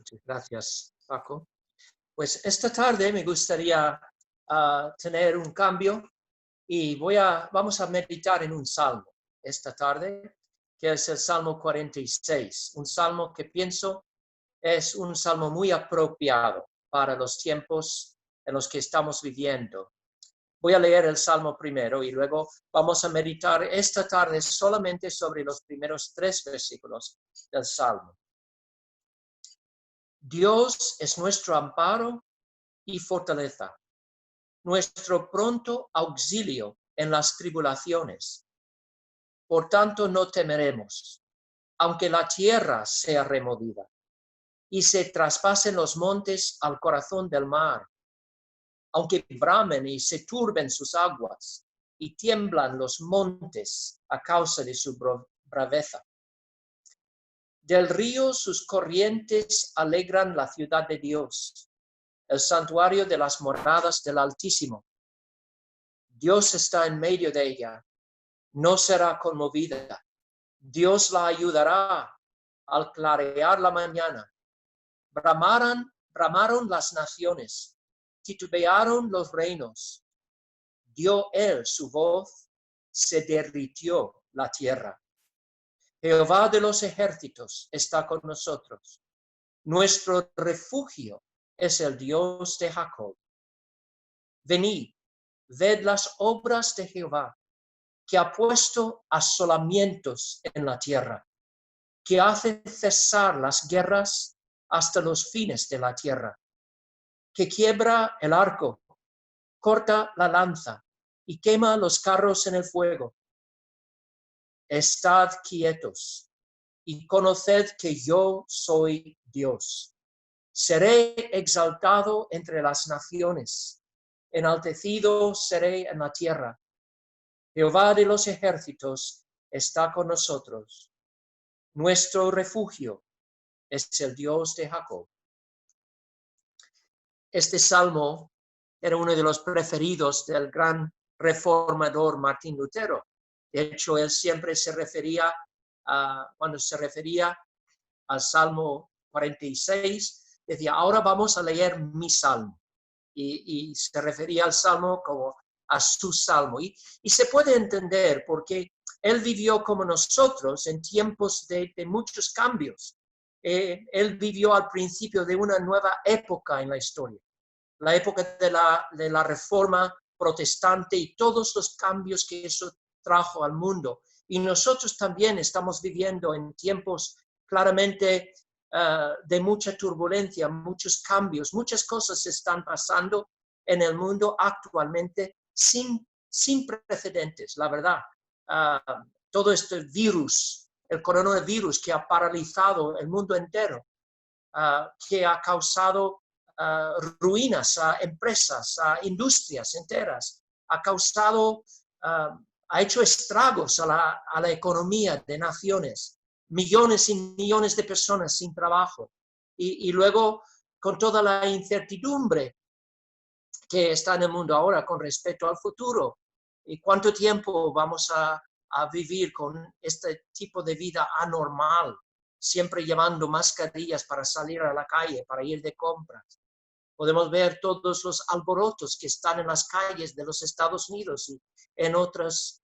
Muchas gracias, Paco. Pues esta tarde me gustaría tener un cambio y vamos a meditar en un salmo esta tarde, que es el Salmo 46, un salmo que pienso es un salmo muy apropiado para los tiempos en los que estamos viviendo. Voy a leer el salmo primero y luego vamos a meditar esta tarde solamente sobre los primeros 3 versículos del salmo. Dios es nuestro amparo y fortaleza, nuestro pronto auxilio en las tribulaciones. Por tanto, no temeremos, aunque la tierra sea removida y se traspasen los montes al corazón del mar, aunque bramen y se turben sus aguas y tiemblan los montes a causa de su braveza. Del río sus corrientes alegran la ciudad de Dios, el santuario de las moradas del Altísimo. Dios está en medio de ella, no será conmovida. Dios la ayudará al clarear la mañana. Bramaron las naciones, titubearon los reinos. Dio él su voz, se derritió la tierra. Jehová de los ejércitos está con nosotros. Nuestro refugio es el Dios de Jacob. Venid, ved las obras de Jehová, que ha puesto asolamientos en la tierra, que hace cesar las guerras hasta los fines de la tierra, que quiebra el arco, corta la lanza y quema los carros en el fuego. Estad quietos y conoced que yo soy Dios. Seré exaltado entre las naciones, enaltecido seré en la tierra. Jehová de los ejércitos está con nosotros. Nuestro refugio es el Dios de Jacob. Este salmo era uno de los preferidos del gran reformador Martín Lutero. De hecho, él siempre se refería, cuando se refería al Salmo 46, decía, ahora vamos a leer mi salmo. Y se refería al salmo como a su salmo. Y se puede entender porque él vivió como nosotros en tiempos de muchos cambios. Él vivió al principio de una nueva época en la historia, la época de la reforma protestante y todos los cambios que eso trajo al mundo. Y nosotros también estamos viviendo en tiempos claramente de mucha turbulencia, muchos cambios, muchas cosas están pasando en el mundo actualmente sin precedentes, la verdad. Todo este virus, el coronavirus que ha paralizado el mundo entero, que ha causado ruinas a empresas, a industrias enteras, ha hecho estragos a la economía de naciones, millones y millones de personas sin trabajo, y luego con toda la incertidumbre que está en el mundo ahora con respecto al futuro, y cuánto tiempo vamos a vivir con este tipo de vida anormal, siempre llevando mascarillas para salir a la calle, para ir de compras. Podemos ver todos los alborotos que están en las calles de los Estados Unidos y en otras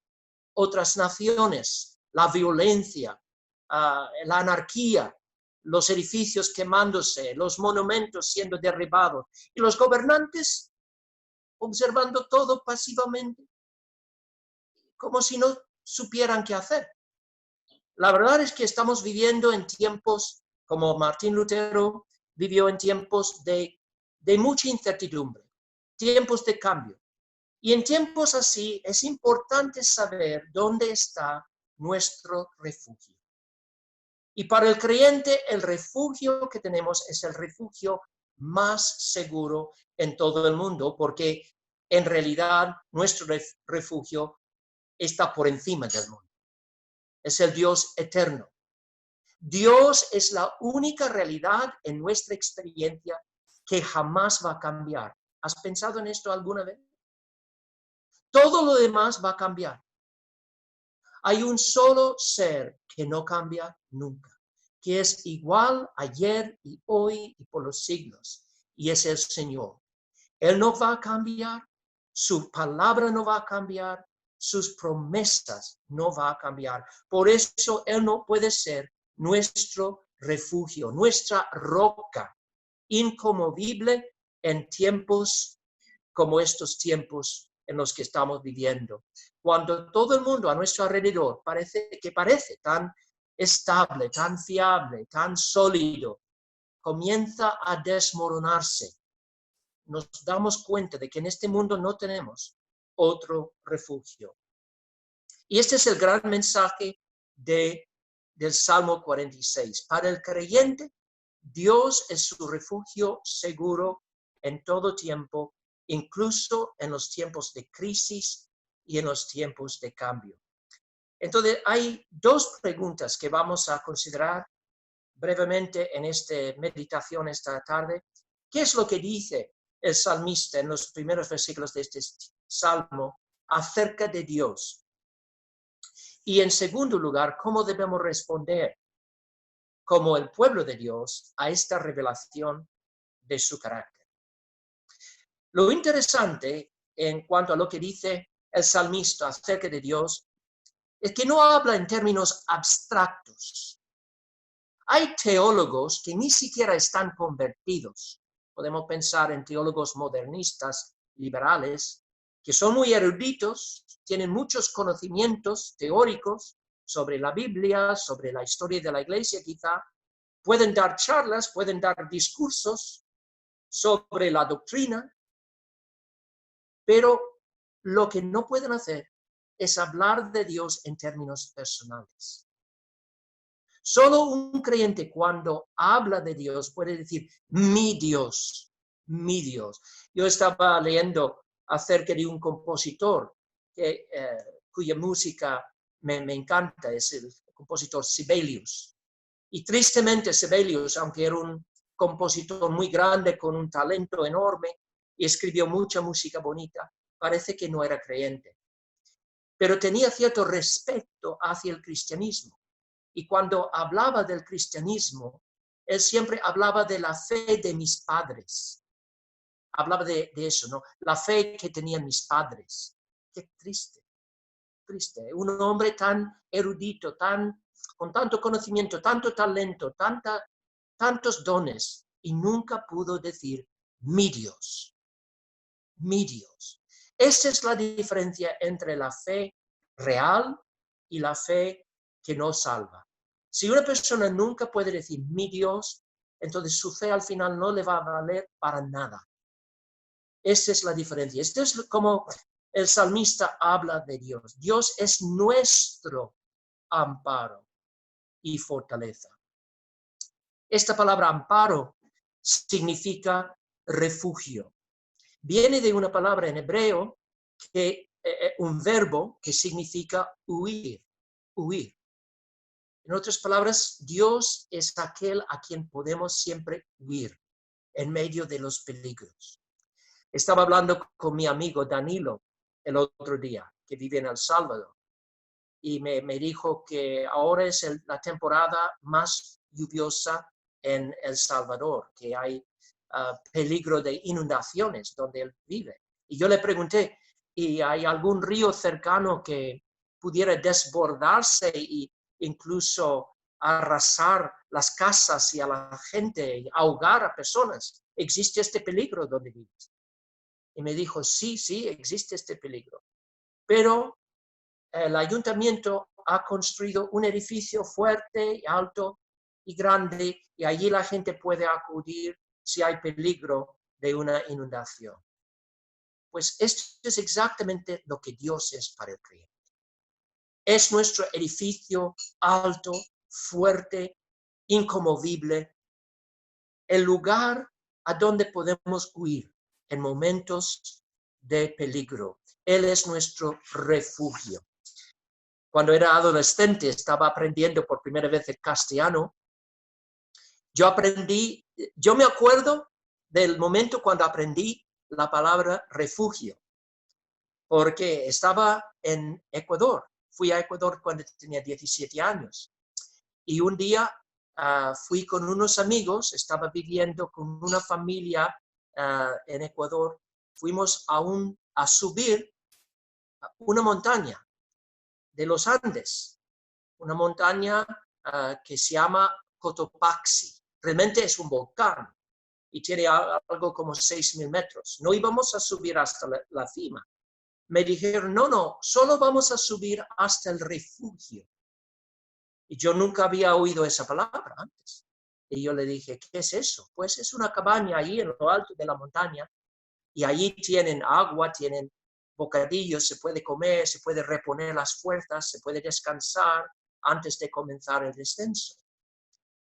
naciones, la violencia, la anarquía, los edificios quemándose, los monumentos siendo derribados y los gobernantes observando todo pasivamente, como si no supieran qué hacer. La verdad es que estamos viviendo en tiempos, como Martín Lutero vivió en tiempos de mucha incertidumbre, tiempos de cambio. Y en tiempos así es importante saber dónde está nuestro refugio. Y para el creyente, el refugio que tenemos es el refugio más seguro en todo el mundo, porque en realidad nuestro refugio está por encima del mundo. Es el Dios eterno. Dios es la única realidad en nuestra experiencia que jamás va a cambiar. ¿Has pensado en esto alguna vez? Todo lo demás va a cambiar. Hay un solo ser que no cambia nunca, que es igual ayer y hoy y por los siglos, y es el Señor. Él no va a cambiar, su palabra no va a cambiar, sus promesas no va a cambiar. Por eso Él no puede ser nuestro refugio, nuestra roca inconmovible en tiempos como estos tiempos en los que estamos viviendo. Cuando todo el mundo a nuestro alrededor parece tan estable, tan fiable, tan sólido, comienza a desmoronarse. Nos damos cuenta de que en este mundo no tenemos otro refugio. Y este es el gran mensaje del Salmo 46. Para el creyente, Dios es su refugio seguro en todo tiempo, incluso en los tiempos de crisis y en los tiempos de cambio. Entonces, hay dos preguntas que vamos a considerar brevemente en esta meditación esta tarde. ¿Qué es lo que dice el salmista en los primeros versículos de este salmo acerca de Dios? Y en segundo lugar, ¿cómo debemos responder como el pueblo de Dios a esta revelación de su carácter? Lo interesante en cuanto a lo que dice el salmista acerca de Dios es que no habla en términos abstractos. Hay teólogos que ni siquiera están convertidos. Podemos pensar en teólogos modernistas, liberales, que son muy eruditos, tienen muchos conocimientos teóricos sobre la Biblia, sobre la historia de la Iglesia quizá, pueden dar charlas, pueden dar discursos sobre la doctrina, pero lo que no pueden hacer es hablar de Dios en términos personales. Solo un creyente cuando habla de Dios puede decir, mi Dios, mi Dios. Yo estaba leyendo acerca de un compositor cuya música me encanta, es el compositor Sibelius. Y tristemente Sibelius, aunque era un compositor muy grande, con un talento enorme, y escribió mucha música bonita, parece que no era creyente. Pero tenía cierto respeto hacia el cristianismo. Y cuando hablaba del cristianismo, él siempre hablaba de la fe de mis padres. Hablaba de eso, ¿no? La fe que tenían mis padres. Qué triste, triste. Un hombre tan erudito, con tanto conocimiento, tanto talento, tantos dones, y nunca pudo decir, mi Dios, mi Dios. Esa es la diferencia entre la fe real y la fe que no salva. Si una persona nunca puede decir mi Dios, entonces su fe al final no le va a valer para nada. Esa es la diferencia. Esto es como el salmista habla de Dios. Dios es nuestro amparo y fortaleza. Esta palabra amparo significa refugio. Viene de una palabra en hebreo, un verbo que significa huir, huir. En otras palabras, Dios es aquel a quien podemos siempre huir en medio de los peligros. Estaba hablando con mi amigo Danilo el otro día, que vive en El Salvador, y me dijo que ahora es la temporada más lluviosa en El Salvador, que hay peligro de inundaciones donde él vive. Y yo le pregunté, ¿y hay algún río cercano que pudiera desbordarse e incluso arrasar las casas y a la gente, y ahogar a personas? ¿Existe este peligro donde vives? Y me dijo, sí, existe este peligro. Pero el ayuntamiento ha construido un edificio fuerte, alto y grande, y allí la gente puede acudir si hay peligro de una inundación. Pues esto es exactamente lo que Dios es para el creyente. Es nuestro edificio alto, fuerte, inconmovible, el lugar a donde podemos huir en momentos de peligro. Él es nuestro refugio. Cuando era adolescente, estaba aprendiendo por primera vez el castellano. Yo me acuerdo del momento cuando aprendí la palabra refugio, porque estaba en Ecuador. Fui a Ecuador cuando tenía 17 años. Y un día fui con unos amigos, estaba viviendo con una familia en Ecuador. Fuimos a subir una montaña de los Andes, una montaña que se llama Cotopaxi. Realmente es un volcán y tiene algo como 6.000 metros. No íbamos a subir hasta la cima. Me dijeron, no, solo vamos a subir hasta el refugio. Y yo nunca había oído esa palabra antes. Y yo le dije, ¿qué es eso? Pues es una cabaña ahí en lo alto de la montaña y allí tienen agua, tienen bocadillos, se puede comer, se puede reponer las fuerzas, se puede descansar antes de comenzar el descenso.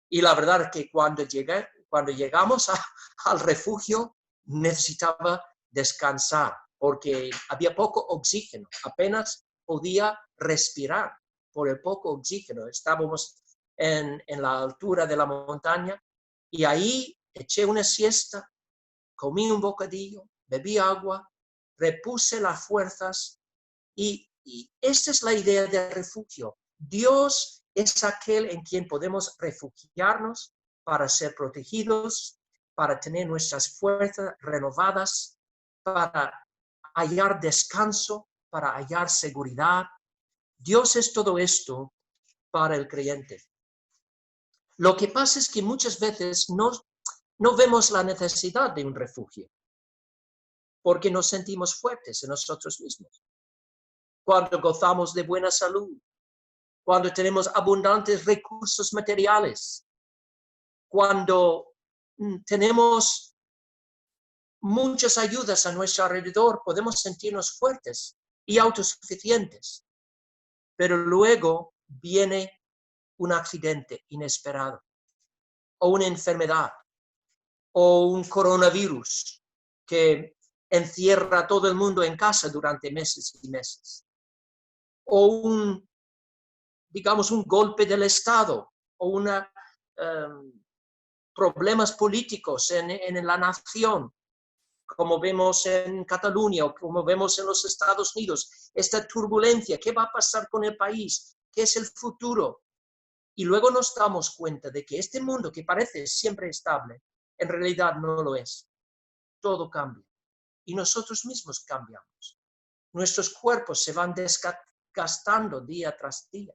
Y la verdad es que cuando llegamos al refugio necesitaba descansar porque había poco oxígeno, apenas podía respirar por el poco oxígeno. Estábamos en la altura de la montaña y ahí eché una siesta, comí un bocadillo, bebí agua, repuse las fuerzas y esta es la idea del refugio. Dios es aquel en quien podemos refugiarnos para ser protegidos, para tener nuestras fuerzas renovadas, para hallar descanso, para hallar seguridad. Dios es todo esto para el creyente. Lo que pasa es que muchas veces no vemos la necesidad de un refugio, porque nos sentimos fuertes en nosotros mismos. Cuando gozamos de buena salud, cuando tenemos abundantes recursos materiales, cuando tenemos muchas ayudas a nuestro alrededor, podemos sentirnos fuertes y autosuficientes. Pero luego viene un accidente inesperado, o una enfermedad, o un coronavirus que encierra a todo el mundo en casa durante meses y meses, o un golpe del Estado, o problemas políticos en la nación, como vemos en Cataluña o como vemos en los Estados Unidos, esta turbulencia, ¿qué va a pasar con el país? ¿Qué es el futuro? Y luego nos damos cuenta de que este mundo que parece siempre estable, en realidad no lo es. Todo cambia. Y nosotros mismos cambiamos. Nuestros cuerpos se van desgastando día tras día.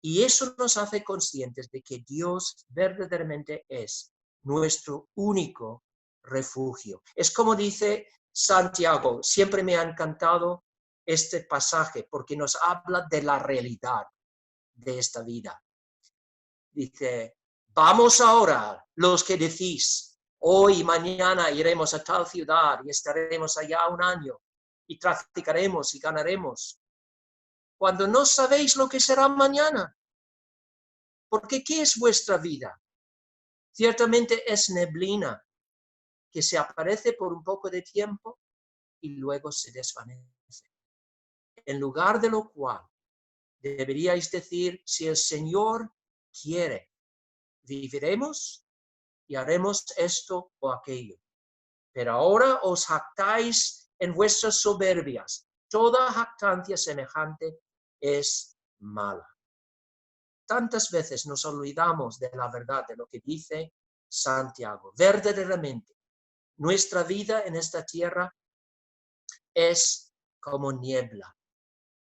Y eso nos hace conscientes de que Dios verdaderamente es nuestro único refugio. Es como dice Santiago, siempre me ha encantado este pasaje porque nos habla de la realidad de esta vida. Dice, vamos ahora los que decís, hoy y mañana iremos a tal ciudad y estaremos allá un año y traficaremos y ganaremos, cuando no sabéis lo que será mañana. Porque ¿qué es vuestra vida? Ciertamente es neblina que se aparece por un poco de tiempo y luego se desvanece. En lugar de lo cual, deberíais decir, si el Señor quiere, viviremos y haremos esto o aquello. Pero ahora os jactáis en vuestras soberbias. Toda jactancia semejante es mala. Tantas veces nos olvidamos de la verdad de lo que dice Santiago. Verdaderamente, nuestra vida en esta tierra es como niebla.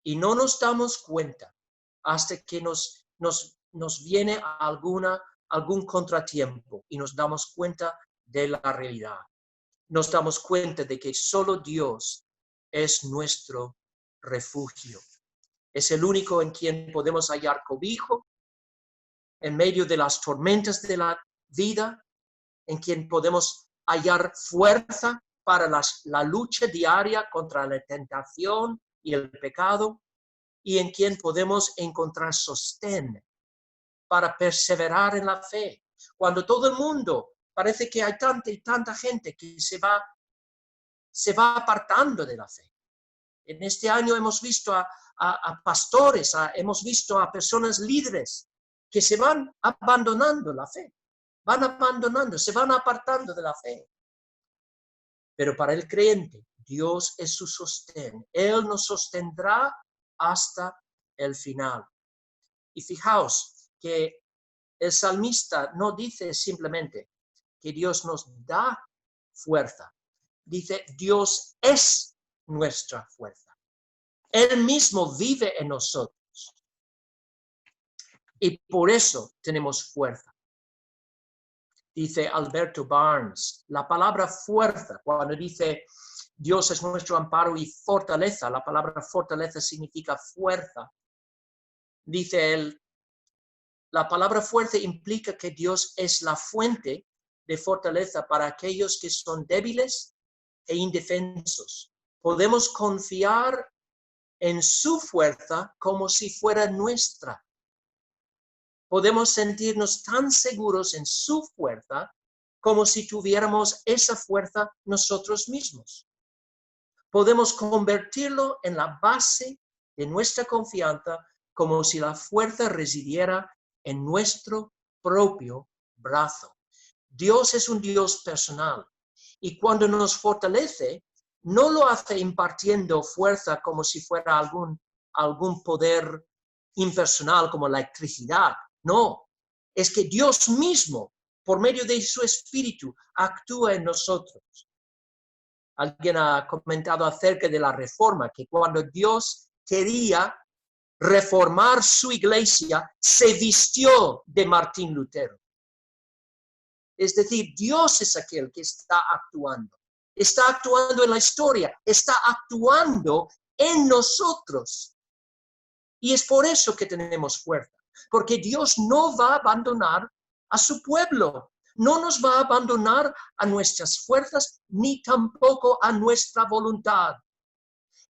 Y no nos damos cuenta hasta que nos viene algún contratiempo y nos damos cuenta de la realidad. Nos damos cuenta de que solo Dios es nuestro refugio. Es el único en quien podemos hallar cobijo en medio de las tormentas de la vida, en quien podemos hallar fuerza para la lucha diaria contra la tentación y el pecado, y en quien podemos encontrar sostén para perseverar en la fe. Cuando todo el mundo parece que hay tanta y tanta gente que se va apartando de la fe. En este año hemos visto a pastores, hemos visto a personas líderes que se van abandonando la fe, se van apartando de la fe. Pero para el creyente, Dios es su sostén. Él nos sostendrá hasta el final. Y fijaos que El salmista no dice simplemente que Dios nos da fuerza. Dice, Dios es nuestra fuerza. Él mismo vive en nosotros. Y por eso tenemos fuerza. Dice Alberto Barnes, la palabra fuerza, cuando dice Dios es nuestro amparo y fortaleza, la palabra fortaleza significa fuerza. Dice él, la palabra fuerza implica que Dios es la fuente de fortaleza para aquellos que son débiles e indefensos. Podemos confiar en su fuerza como si fuera nuestra. Podemos sentirnos tan seguros en su fuerza como si tuviéramos esa fuerza nosotros mismos. Podemos convertirlo en la base de nuestra confianza como si la fuerza residiera en nuestro propio brazo. Dios es un Dios personal y cuando nos fortalece, no lo hace impartiendo fuerza como si fuera algún poder impersonal como la electricidad. No, es que Dios mismo, por medio de su Espíritu, actúa en nosotros. Alguien ha comentado acerca de la reforma, que cuando Dios quería reformar su iglesia, se vistió de Martín Lutero. Es decir, Dios es aquel que está actuando en la historia, está actuando en nosotros. Y es por eso que tenemos fuerza, porque Dios no va a abandonar a su pueblo, no nos va a abandonar a nuestras fuerzas, ni tampoco a nuestra voluntad.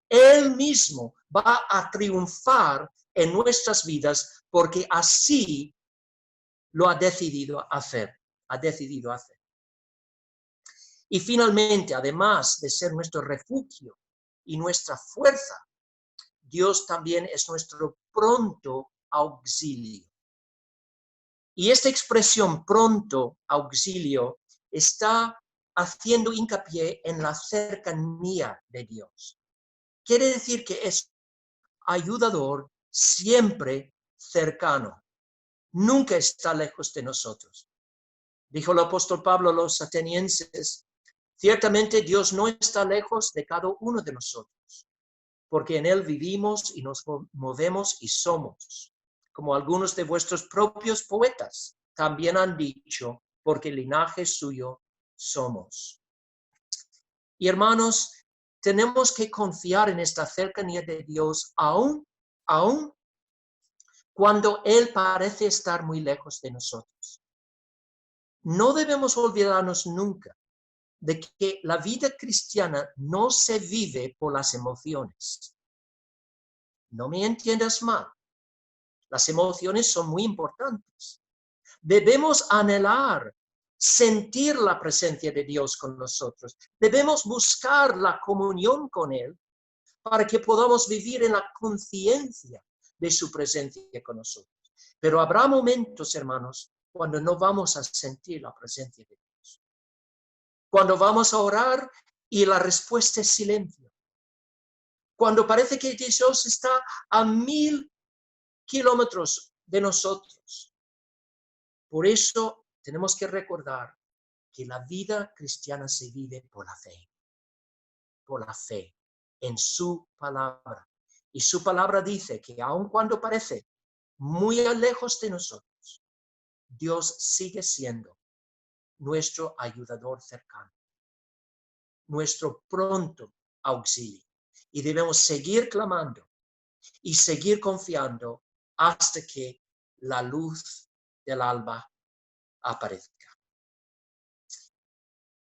Él mismo va a triunfar en nuestras vidas, porque así lo ha decidido hacer. Y finalmente, además de ser nuestro refugio y nuestra fuerza, Dios también es nuestro pronto auxilio. Y esta expresión pronto auxilio está haciendo hincapié en la cercanía de Dios. Quiere decir que es ayudador siempre cercano. Nunca está lejos de nosotros. Dijo el apóstol Pablo a los atenienses, ciertamente Dios no está lejos de cada uno de nosotros, porque en Él vivimos y nos movemos y somos, como algunos de vuestros propios poetas también han dicho, porque linaje suyo somos. Y hermanos, tenemos que confiar en esta cercanía de Dios aún cuando Él parece estar muy lejos de nosotros. No debemos olvidarnos nunca de que la vida cristiana no se vive por las emociones. No me entiendas mal. Las emociones son muy importantes. Debemos anhelar, sentir la presencia de Dios con nosotros. Debemos buscar la comunión con Él para que podamos vivir en la conciencia de su presencia con nosotros. Pero habrá momentos, hermanos, cuando no vamos a sentir la presencia de Dios. Cuando vamos a orar y la respuesta es silencio. Cuando parece que Dios está a 1000 kilómetros de nosotros. Por eso tenemos que recordar que la vida cristiana se vive por la fe en su palabra. Y su palabra dice que aun cuando parece muy lejos de nosotros, Dios sigue siendo nuestro ayudador cercano, nuestro pronto auxilio. Y debemos seguir clamando y seguir confiando hasta que la luz del alba aparezca.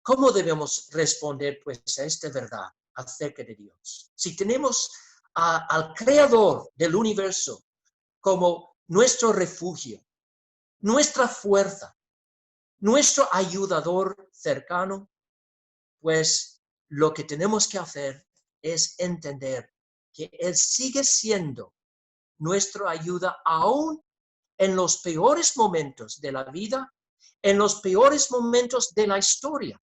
¿Cómo debemos responder pues a esta verdad acerca de Dios? Si tenemos al creador del universo como nuestro refugio, nuestra fuerza, nuestro ayudador cercano, pues lo que tenemos que hacer es entender que Él sigue siendo nuestra ayuda aún en los peores momentos de la vida, en los peores momentos de la historia.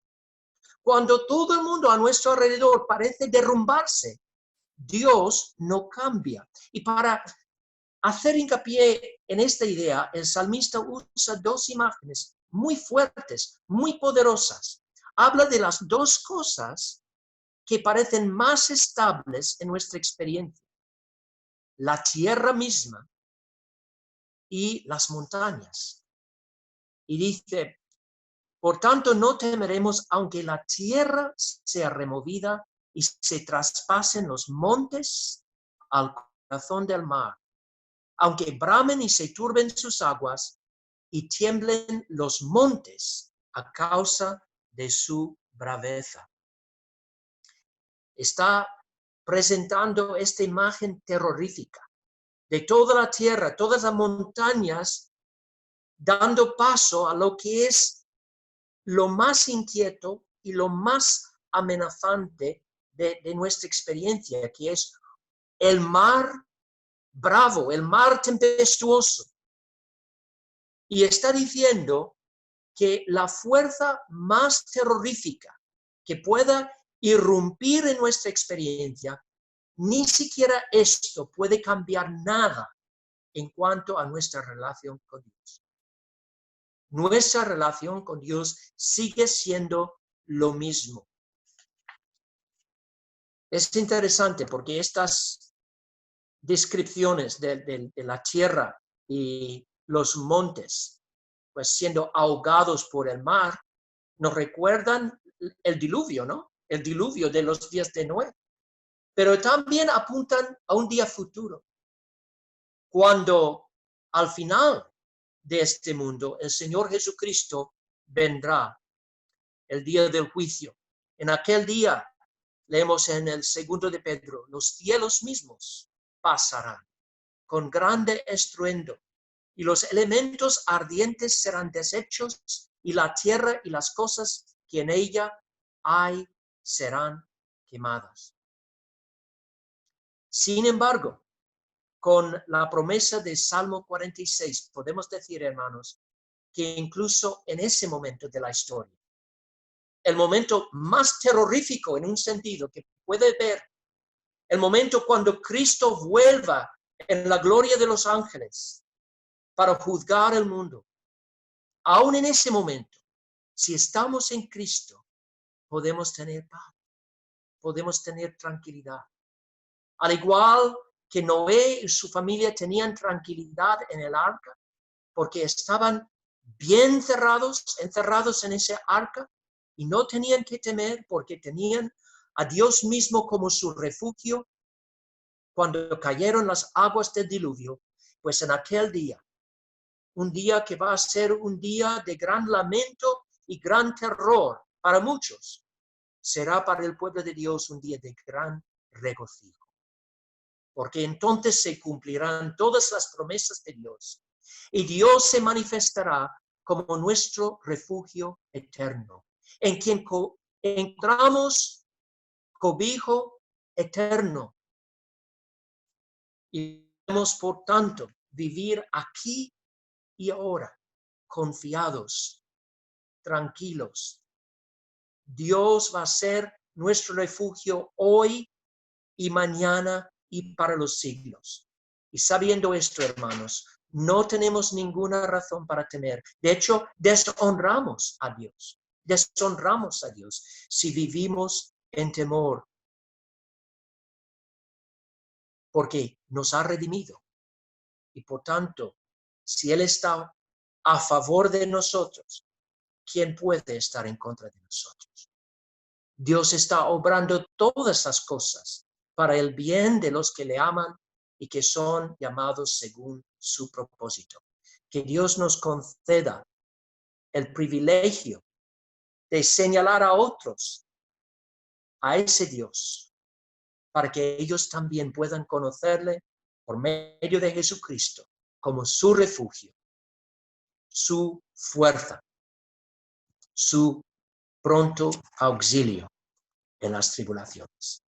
Cuando todo el mundo a nuestro alrededor parece derrumbarse, Dios no cambia. Y para hacer hincapié en esta idea, el salmista usa dos imágenes muy fuertes, muy poderosas. Habla de las dos cosas que parecen más estables en nuestra experiencia: la tierra misma y las montañas. Y dice, por tanto no temeremos aunque la tierra sea removida y se traspasen los montes al corazón del mar, aunque bramen y se turben sus aguas y tiemblen los montes a causa de su braveza. Está presentando esta imagen terrorífica de toda la tierra, todas las montañas, dando paso a lo que es lo más inquieto y lo más amenazante de nuestra experiencia, que es el mar bravo, el mar tempestuoso. Y está diciendo que la fuerza más terrorífica que pueda irrumpir en nuestra experiencia, ni siquiera esto puede cambiar nada en cuanto a nuestra relación con Dios. Nuestra relación con Dios sigue siendo lo mismo. Es interesante porque estas descripciones de la tierra y los montes, pues siendo ahogados por el mar, nos recuerdan el diluvio, ¿no? El diluvio de los días de Noé. Pero también apuntan a un día futuro, cuando al final de este mundo el Señor Jesucristo vendrá, el día del juicio. En aquel día, leemos en el 2 de Pedro, los cielos mismos pasarán con grande estruendo, y los elementos ardientes serán deshechos, y la tierra y las cosas que en ella hay serán quemadas. Sin embargo, con la promesa de Salmo 46, podemos decir, hermanos, que incluso en ese momento de la historia, el momento más terrorífico en un sentido que puede ver, el momento cuando Cristo vuelva en la gloria de los ángeles para juzgar el mundo, aún en ese momento, si estamos en Cristo, podemos tener paz, podemos tener tranquilidad. Al igual que Noé y su familia tenían tranquilidad en el arca, porque estaban bien encerrados en ese arca, y no tenían que temer porque tenían a Dios mismo como su refugio. Cuando cayeron las aguas del diluvio, pues en aquel día, un día que va a ser un día de gran lamento y gran terror para muchos, será para el pueblo de Dios un día de gran regocijo. Porque entonces se cumplirán todas las promesas de Dios y Dios se manifestará como nuestro refugio eterno, en quien encontramos cobijo eterno. Y debemos, por tanto, vivir aquí y ahora, confiados, tranquilos. Dios va a ser nuestro refugio hoy y mañana y para los siglos. Y sabiendo esto, hermanos, no tenemos ninguna razón para temer. De hecho, deshonramos a Dios. Deshonramos a Dios si vivimos en temor, porque nos ha redimido. Y por tanto, si Él está a favor de nosotros, ¿quién puede estar en contra de nosotros? Dios está obrando todas las cosas para el bien de los que le aman y que son llamados según su propósito. Que Dios nos conceda el privilegio de señalar a otros a ese Dios, para que ellos también puedan conocerle por medio de Jesucristo como su refugio, su fuerza, su pronto auxilio en las tribulaciones.